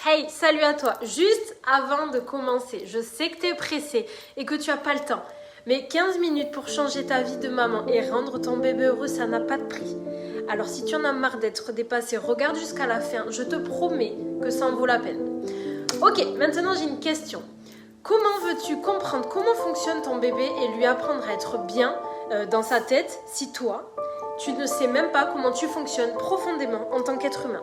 Hey, salut à toi. Juste avant de commencer, je sais que tu es pressé et que tu n'as pas le temps. Mais 15 minutes pour changer ta vie de maman et rendre ton bébé heureux, ça n'a pas de prix. Alors si tu en as marre d'être dépassé, regarde jusqu'à la fin. Je te promets que ça en vaut la peine. Ok, maintenant j'ai une question. Comment veux-tu comprendre comment fonctionne ton bébé et lui apprendre à être bien dans sa tête si toi, tu ne sais même pas comment tu fonctionnes profondément en tant qu'être humain?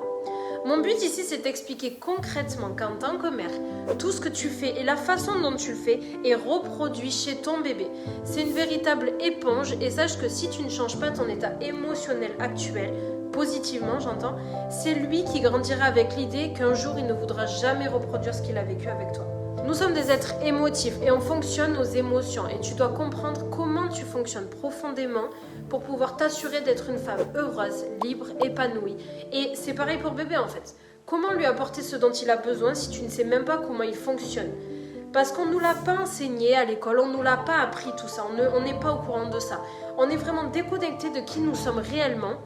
Mon but ici, c'est d'expliquer concrètement qu'en tant que mère, tout ce que tu fais et la façon dont tu le fais est reproduit chez ton bébé. C'est une véritable éponge et sache que si tu ne changes pas ton état émotionnel actuel, positivement j'entends, c'est lui qui grandira avec l'idée qu'un jour il ne voudra jamais reproduire ce qu'il a vécu avec toi. Nous sommes des êtres émotifs et on fonctionne aux émotions et tu dois comprendre comment tu fonctionnes profondément pour pouvoir t'assurer d'être une femme heureuse, libre, épanouie. Et c'est pareil pour bébé en fait. Comment lui apporter ce dont il a besoin si tu ne sais même pas comment il fonctionne? Parce qu'on ne nous l'a pas enseigné à l'école, on ne nous l'a pas appris tout ça, on n'est pas au courant de ça. On est vraiment déconnecté de qui nous sommes réellement.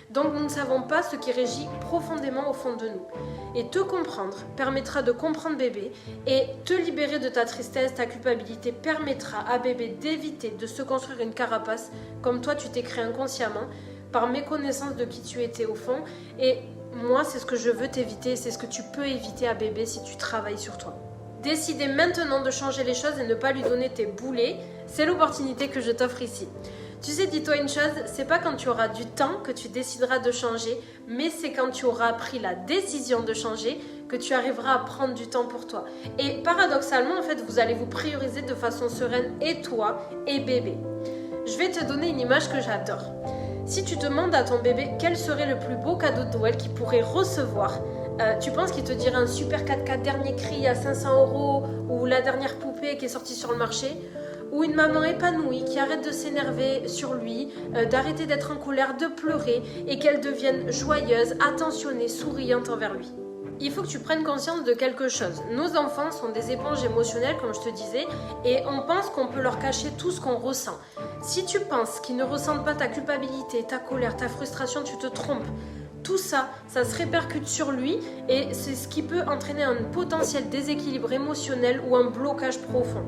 Donc nous ne savons pas ce qui régit profondément au fond de nous. Et te comprendre permettra de comprendre bébé et te libérer de ta tristesse, ta culpabilité permettra à bébé d'éviter de se construire une carapace comme toi tu t'es créé inconsciemment par méconnaissance de qui tu étais au fond. Et moi c'est ce que je veux t'éviter, c'est ce que tu peux éviter à bébé si tu travailles sur toi. Décider maintenant de changer les choses et ne pas lui donner tes boulets, c'est l'opportunité que je t'offre ici. Tu sais, dis-toi une chose, c'est pas quand tu auras du temps que tu décideras de changer, mais c'est quand tu auras pris la décision de changer que tu arriveras à prendre du temps pour toi. Et paradoxalement, en fait, vous allez vous prioriser de façon sereine, et toi, et bébé. Je vais te donner une image que j'adore. Si tu demandes à ton bébé quel serait le plus beau cadeau de Noël qu'il pourrait recevoir, tu penses qu'il te dirait un super 4x4 dernier cri à 500 € ou la dernière poupée qui est sortie sur le marché? Ou une maman épanouie qui arrête de s'énerver sur lui, d'arrêter d'être en colère, de pleurer et qu'elle devienne joyeuse, attentionnée, souriante envers lui. Il faut que tu prennes conscience de quelque chose. Nos enfants sont des éponges émotionnelles, comme je te disais, et on pense qu'on peut leur cacher tout ce qu'on ressent. Si tu penses qu'ils ne ressentent pas ta culpabilité, ta colère, ta frustration, tu te trompes. Tout ça, ça se répercute sur lui et c'est ce qui peut entraîner un potentiel déséquilibre émotionnel ou un blocage profond.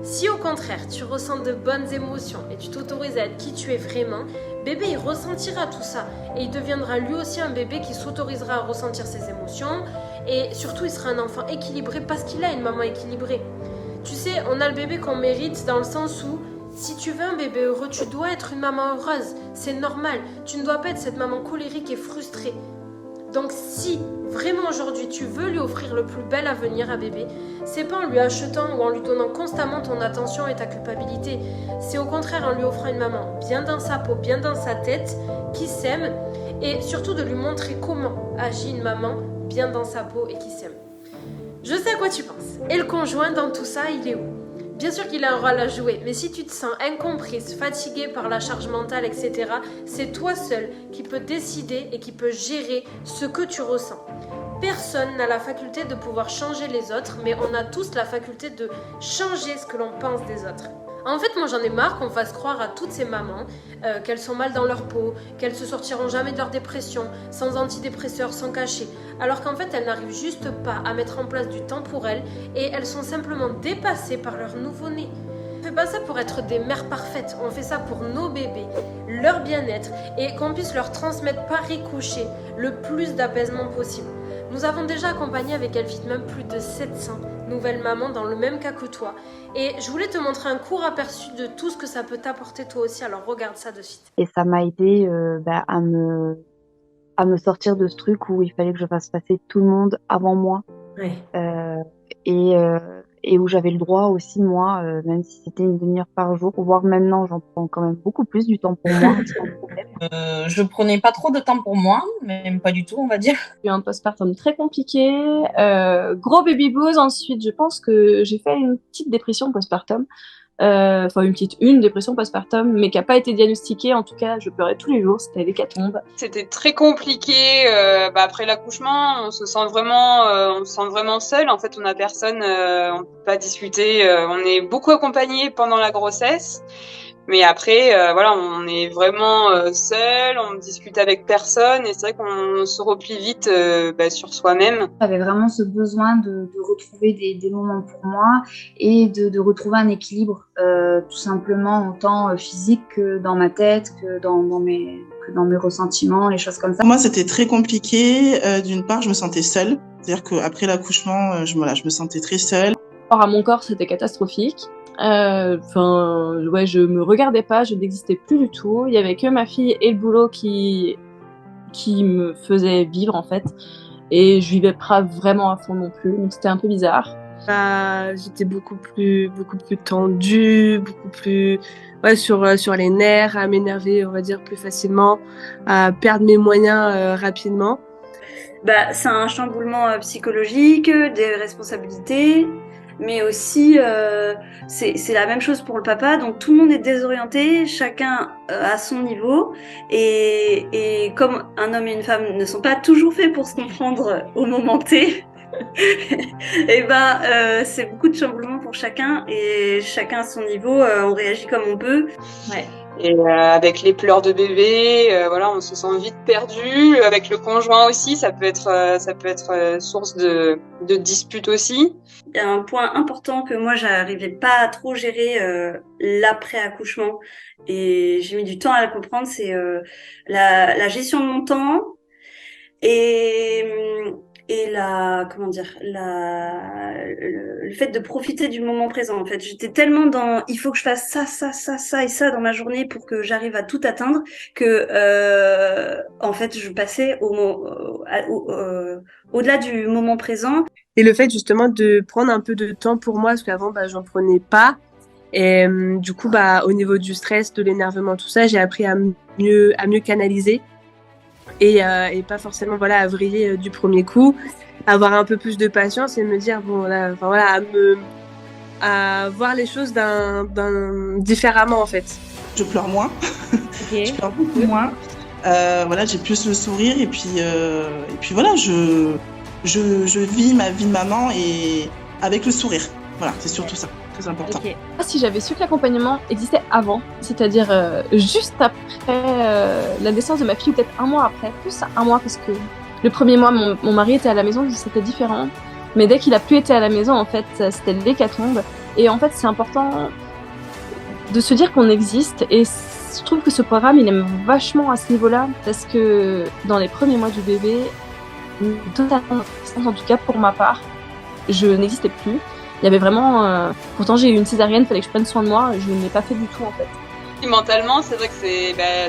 Si au contraire, tu ressens de bonnes émotions et tu t'autorises à être qui tu es vraiment, bébé il ressentira tout ça et il deviendra lui aussi un bébé qui s'autorisera à ressentir ses émotions et surtout il sera un enfant équilibré parce qu'il a une maman équilibrée. Tu sais, on a le bébé qu'on mérite dans le sens où si tu veux un bébé heureux, tu dois être une maman heureuse, c'est normal, tu ne dois pas être cette maman colérique et frustrée. Donc si vraiment aujourd'hui tu veux lui offrir le plus bel avenir à bébé, c'est pas en lui achetant ou en lui donnant constamment ton attention et ta culpabilité, c'est au contraire en lui offrant une maman bien dans sa peau, bien dans sa tête, qui s'aime et surtout de lui montrer comment agit une maman bien dans sa peau et qui s'aime. Je sais à quoi tu penses. Et le conjoint dans tout ça, il est où? Bien sûr qu'il a un rôle à jouer, mais si tu te sens incomprise, fatiguée par la charge mentale, etc., c'est toi seule qui peux décider et qui peut gérer ce que tu ressens. Personne n'a la faculté de pouvoir changer les autres, mais on a tous la faculté de changer ce que l'on pense des autres. En fait, moi j'en ai marre qu'on fasse croire à toutes ces mamans qu'elles sont mal dans leur peau, qu'elles se sortiront jamais de leur dépression, sans antidépresseurs, sans cachet, alors qu'en fait elles n'arrivent juste pas à mettre en place du temps pour elles et elles sont simplement dépassées par leur nouveau-né. On fait pas ça pour être des mères parfaites, on fait ça pour nos bébés, leur bien-être et qu'on puisse leur transmettre par ricochet le plus d'apaisement possible. Nous avons déjà accompagné avec Elfit même plus de 700 nouvelles mamans dans le même cas que toi. Et je voulais te montrer un court aperçu de tout ce que ça peut t'apporter toi aussi, alors regarde ça de suite. Et ça m'a aidé à me sortir de ce truc où il fallait que je fasse passer tout le monde avant moi. Ouais. Et où j'avais le droit aussi, moi, même si c'était une demi-heure par jour, voire maintenant, j'en prends quand même beaucoup plus du temps pour moi, sans problème. Je prenais pas trop de temps pour moi, même pas du tout, on va dire. J'ai eu un postpartum très compliqué, gros baby blues. Ensuite, je pense que j'ai fait une petite dépression postpartum. Enfin une dépression postpartum, mais qui n'a pas été diagnostiquée. En tout cas, je pleurais tous les jours, c'était l'hécatombe. C'était très compliqué. Après l'accouchement, on se sent vraiment seul. En fait, on n'a personne, on peut pas discuter. On est beaucoup accompagné pendant la grossesse, Mais après, voilà, on est vraiment seul, on discute avec personne et c'est vrai qu'on se replie vite sur soi-même. J'avais vraiment ce besoin de retrouver des moments pour moi et de retrouver un équilibre, tout simplement autant physique que dans ma tête, que dans mes ressentiments, les choses comme ça. Moi, c'était très compliqué. D'une part, je me sentais seule. C'est-à-dire qu'après l'accouchement, je me sentais très seule. Par rapport à mon corps, c'était catastrophique. Je me regardais pas, je n'existais plus du tout. Il y avait que ma fille et le boulot qui me faisaient vivre en fait. Et je vivais pas vraiment à fond non plus, donc c'était un peu bizarre. J'étais beaucoup plus tendue, beaucoup plus sur les nerfs, à m'énerver, on va dire, plus facilement, à perdre mes moyens rapidement. C'est un chamboulement psychologique, des responsabilités, mais aussi c'est la même chose pour le papa. Donc tout le monde est désorienté, chacun à son niveau, et comme un homme et une femme ne sont pas toujours faits pour se comprendre au moment T, et c'est beaucoup de chamboulements pour chacun, et chacun à son niveau, on réagit comme on peut. Ouais. Et avec les pleurs de bébé, on se sent vite perdu. Avec le conjoint aussi, ça peut être source de disputes aussi. Il y a un point important que moi j'arrivais pas à trop gérer l'après-accouchement, et j'ai mis du temps à le comprendre, c'est la gestion de mon temps et le fait de profiter du moment présent. En fait, j'étais tellement dans il faut que je fasse ça et ça dans ma journée pour que j'arrive à tout atteindre que en fait je passais au-delà du moment présent. Et le fait justement de prendre un peu de temps pour moi, parce qu'avant j'en prenais pas, et du coup au niveau du stress, de l'énervement, tout ça, j'ai appris à mieux canaliser. Et pas forcément à vriller du premier coup, avoir un peu plus de patience et me dire à voir les choses différemment en fait. Je pleure moins. Okay. Je pleure beaucoup moins. J'ai plus le sourire et puis voilà, je vis ma vie de maman et avec le sourire. Voilà, c'est surtout ça, très important. Okay. Si j'avais su que l'accompagnement existait avant, c'est-à-dire juste après la naissance de ma fille, ou peut-être un mois après, plus un mois, parce que le premier mois, mon mari était à la maison, c'était différent. Mais dès qu'il a plus été à la maison, en fait, c'était l'hécatombe. Et en fait, c'est important de se dire qu'on existe. Et je trouve que ce programme, il aime vachement à ce niveau-là, parce que dans les premiers mois du bébé, totalement, en tout cas pour ma part, je n'existais plus. Il y avait vraiment... pourtant, j'ai eu une césarienne, il fallait que je prenne soin de moi. Je ne l'ai pas fait du tout, en fait. Mentalement, c'est vrai que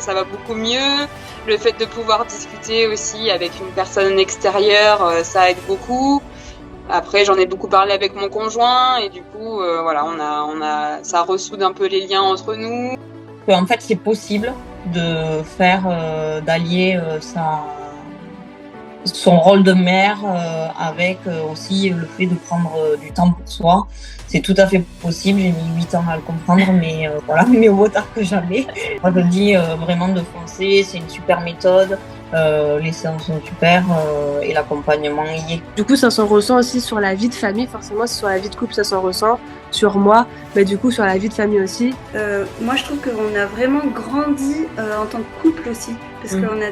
ça va beaucoup mieux. Le fait de pouvoir discuter aussi avec une personne extérieure, ça aide beaucoup. Après, j'en ai beaucoup parlé avec mon conjoint et du coup, ça ressoude un peu les liens entre nous. En fait, c'est possible de faire, d'allier son rôle de mère avec aussi le fait de prendre du temps pour soi. C'est tout à fait possible, j'ai mis 8 ans à le comprendre, mais mieux vaut tard que jamais. Moi, je dis vraiment de foncer, c'est une super méthode, les séances sont super et l'accompagnement y est. Du coup, ça s'en ressent aussi sur la vie de famille, forcément, sur la vie de couple, ça s'en ressent, sur moi, mais du coup, sur la vie de famille aussi. Moi, je trouve qu'on a vraiment grandi en tant que couple aussi, parce qu'on a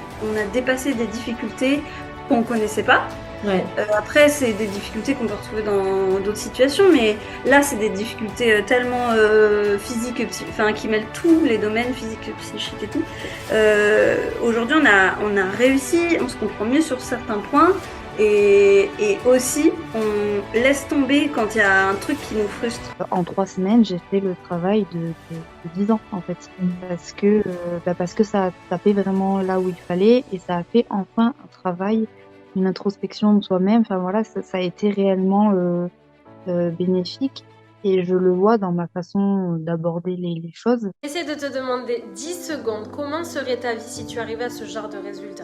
dépassé des difficultés qu'on ne connaissait pas. Ouais. Après, c'est des difficultés qu'on peut retrouver dans d'autres situations, mais là, c'est des difficultés tellement physiques, qui mêlent tous les domaines, physiques, psychiques et tout. Aujourd'hui, on a réussi, on se comprend mieux sur certains points, et aussi, on laisse tomber quand il y a un truc qui nous frustre. En 3 semaines, j'ai fait le travail de 10 ans, en fait, parce que ça a tapé vraiment là où il fallait, et ça a fait enfin un travail, une introspection de soi-même. Enfin voilà, ça a été réellement bénéfique, et je le vois dans ma façon d'aborder les choses. J'essaie de te demander 10 secondes, comment serait ta vie si tu arrivais à ce genre de résultat?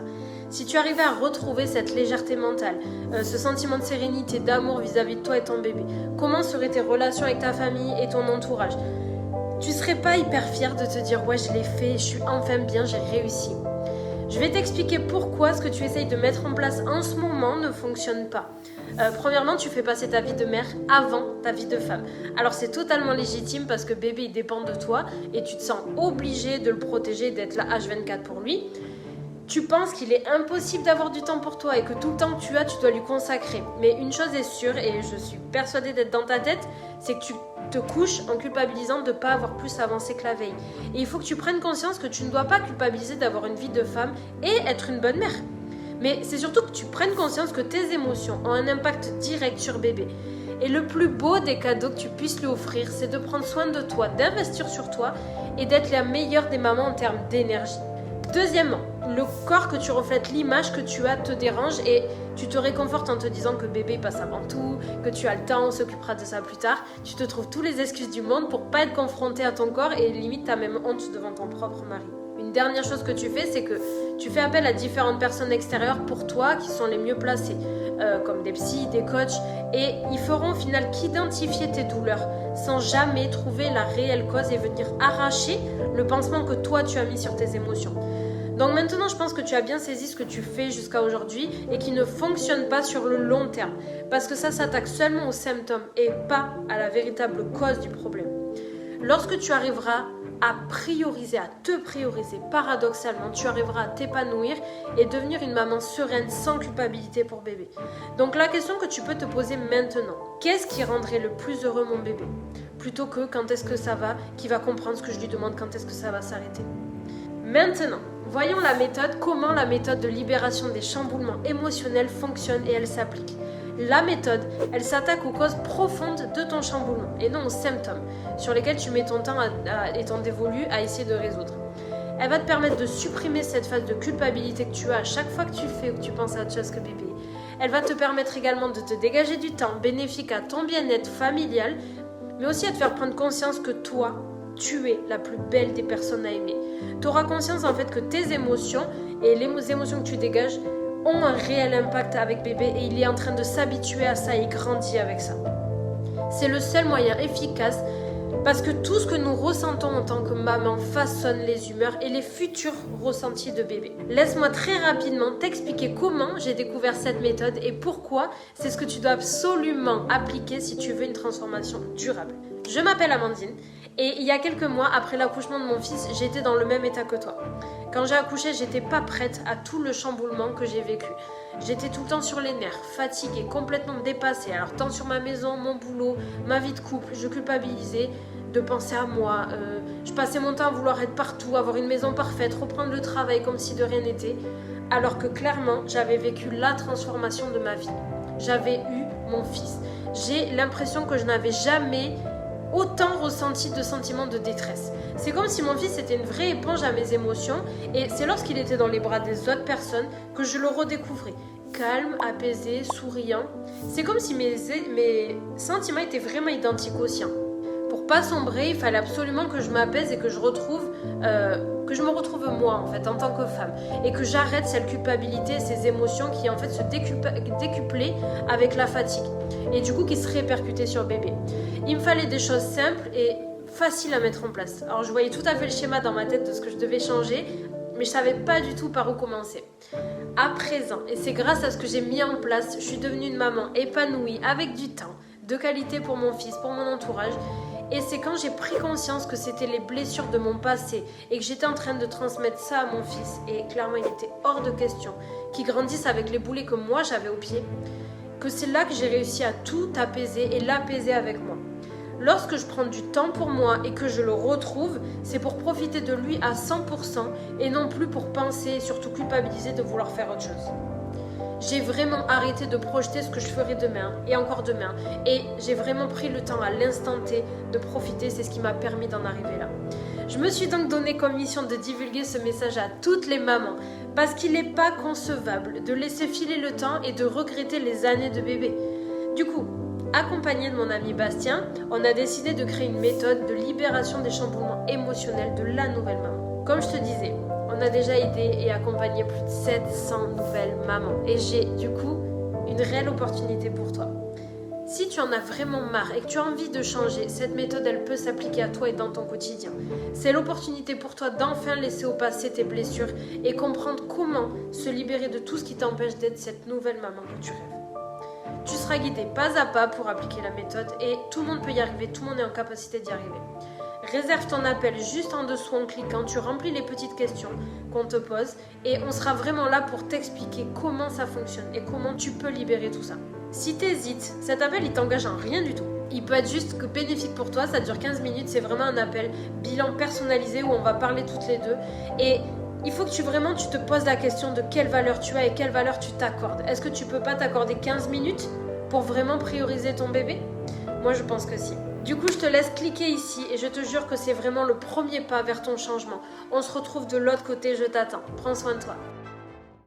Si tu arrivais à retrouver cette légèreté mentale, ce sentiment de sérénité, d'amour vis-à-vis de toi et ton bébé, comment seraient tes relations avec ta famille et ton entourage? Tu serais pas hyper fière de te dire ouais, je l'ai fait, je suis enfin bien, j'ai réussi? Je vais t'expliquer pourquoi ce que tu essayes de mettre en place en ce moment ne fonctionne pas. Premièrement, tu fais passer ta vie de mère avant ta vie de femme. Alors c'est totalement légitime parce que bébé il dépend de toi et tu te sens obligé de le protéger, d'être là H24 pour lui. Tu penses qu'il est impossible d'avoir du temps pour toi et que tout le temps que tu as, tu dois lui consacrer. Mais une chose est sûre, et je suis persuadée d'être dans ta tête, c'est que tu te couches en culpabilisant de ne pas avoir plus avancé que la veille. Et il faut que tu prennes conscience que tu ne dois pas culpabiliser d'avoir une vie de femme et être une bonne mère. Mais c'est surtout que tu prennes conscience que tes émotions ont un impact direct sur bébé. Et le plus beau des cadeaux que tu puisses lui offrir, c'est de prendre soin de toi, d'investir sur toi et d'être la meilleure des mamans en termes d'énergie. Deuxièmement, le corps que tu reflètes, l'image que tu as te dérange et tu te réconfortes en te disant que bébé passe avant tout, que tu as le temps, on s'occupera de ça plus tard. Tu te trouves toutes les excuses du monde pour pas être confronté à ton corps et limite t'as même honte devant ton propre mari. Une dernière chose que tu fais, c'est que tu fais appel à différentes personnes extérieures pour toi qui sont les mieux placées, comme des psys, des coachs, et ils feront au final qu'identifier tes douleurs sans jamais trouver la réelle cause et venir arracher le pansement que toi tu as mis sur tes émotions. Donc maintenant, je pense que tu as bien saisi ce que tu fais jusqu'à aujourd'hui et qui ne fonctionne pas sur le long terme, parce que ça s'attaque seulement aux symptômes et pas à la véritable cause du problème. Lorsque tu arriveras à prioriser, à te prioriser, paradoxalement, tu arriveras à t'épanouir et devenir une maman sereine sans culpabilité pour bébé. Donc la question que tu peux te poser maintenant, qu'est-ce qui rendrait le plus heureux mon bébé? Plutôt que quand est-ce que ça va, qui va comprendre ce que je lui demande, quand est-ce que ça va s'arrêter. Maintenant, voyons comment la méthode de libération des chamboulements émotionnels fonctionne et elle s'applique. La méthode, elle s'attaque aux causes profondes de ton chamboulement et non aux symptômes sur lesquels tu mets ton temps et ton dévolu à essayer de résoudre. Elle va te permettre de supprimer cette phase de culpabilité que tu as à chaque fois que tu fais ou que tu penses à autre chose que bébé. Elle va te permettre également de te dégager du temps bénéfique à ton bien-être familial, mais aussi à te faire prendre conscience que toi, tu es la plus belle des personnes à aimer. Tu auras conscience en fait que tes émotions et les émotions que tu dégages ont un réel impact avec bébé et il est en train de s'habituer à ça et il grandit avec ça. C'est le seul moyen efficace parce que tout ce que nous ressentons en tant que maman façonne les humeurs et les futurs ressentis de bébé. Laisse-moi très rapidement t'expliquer comment j'ai découvert cette méthode et pourquoi c'est ce que tu dois absolument appliquer si tu veux une transformation durable. Je m'appelle Amandine et il y a quelques mois après l'accouchement de mon fils, j'étais dans le même état que toi. Quand j'ai accouché, j'étais pas prête à tout le chamboulement que j'ai vécu. J'étais tout le temps sur les nerfs, fatiguée, complètement dépassée. Alors tant sur ma maison, mon boulot, ma vie de couple, je culpabilisais de penser à moi. Je passais mon temps à vouloir être partout, avoir une maison parfaite, reprendre le travail comme si de rien n'était. Alors que clairement, j'avais vécu la transformation de ma vie. J'avais eu mon fils. J'ai l'impression que je n'avais jamais autant ressenti de sentiments de détresse. C'est comme si mon fils était une vraie éponge à mes émotions et c'est lorsqu'il était dans les bras des autres personnes que je le redécouvrais. Calme, apaisé, souriant. C'est comme si mes sentiments étaient vraiment identiques aux siens. Pour pas sombrer, il fallait absolument que je m'apaise et que je me retrouve moi en fait en tant que femme et que j'arrête cette culpabilité, ces émotions qui en fait se décuplaient avec la fatigue et du coup qui se répercutaient sur bébé. Il me fallait des choses simples et faciles à mettre en place. Alors je voyais tout à fait le schéma dans ma tête de ce que je devais changer, mais je savais pas du tout par où commencer. À présent, et c'est grâce à ce que j'ai mis en place, je suis devenue une maman épanouie avec du temps, de qualité pour mon fils, pour mon entourage. Et c'est quand j'ai pris conscience que c'était les blessures de mon passé et que j'étais en train de transmettre ça à mon fils, et clairement il était hors de question qu'il grandisse avec les boulets que moi j'avais au pied, que c'est là que j'ai réussi à tout apaiser et l'apaiser avec moi. Lorsque je prends du temps pour moi et que je le retrouve, c'est pour profiter de lui à 100% et non plus pour penser et surtout culpabiliser de vouloir faire autre chose. J'ai vraiment arrêté de projeter ce que je ferais demain et encore demain. Et j'ai vraiment pris le temps à l'instant T de profiter, c'est ce qui m'a permis d'en arriver là. Je me suis donc donné comme mission de divulguer ce message à toutes les mamans parce qu'il n'est pas concevable de laisser filer le temps et de regretter les années de bébé. Du coup, accompagnée de mon ami Bastien, on a décidé de créer une méthode de libération des chamboulements émotionnels de la nouvelle maman. Comme je te disais, on a déjà aidé et accompagné plus de 700 nouvelles mamans. Et j'ai du coup une réelle opportunité pour toi. Si tu en as vraiment marre et que tu as envie de changer, cette méthode elle peut s'appliquer à toi et dans ton quotidien. C'est l'opportunité pour toi d'enfin laisser au passé tes blessures et comprendre comment se libérer de tout ce qui t'empêche d'être cette nouvelle maman que tu rêves. Tu seras guidé pas à pas pour appliquer la méthode et tout le monde peut y arriver, tout le monde est en capacité d'y arriver. Réserve ton appel juste en dessous en cliquant, tu remplis les petites questions qu'on te pose et on sera vraiment là pour t'expliquer comment ça fonctionne et comment tu peux libérer tout ça. Si t'hésites, cet appel il t'engage en rien du tout. Il peut être juste que bénéfique pour toi, ça dure 15 minutes, c'est vraiment un appel bilan personnalisé où on va parler toutes les deux et il faut que tu te poses la question de quelle valeur tu as et quelle valeur tu t'accordes. Est-ce que tu peux pas t'accorder 15 minutes pour vraiment prioriser ton bébé ? Moi je pense que si. Du coup, je te laisse cliquer ici et je te jure que c'est vraiment le premier pas vers ton changement. On se retrouve de l'autre côté, je t'attends. Prends soin de toi.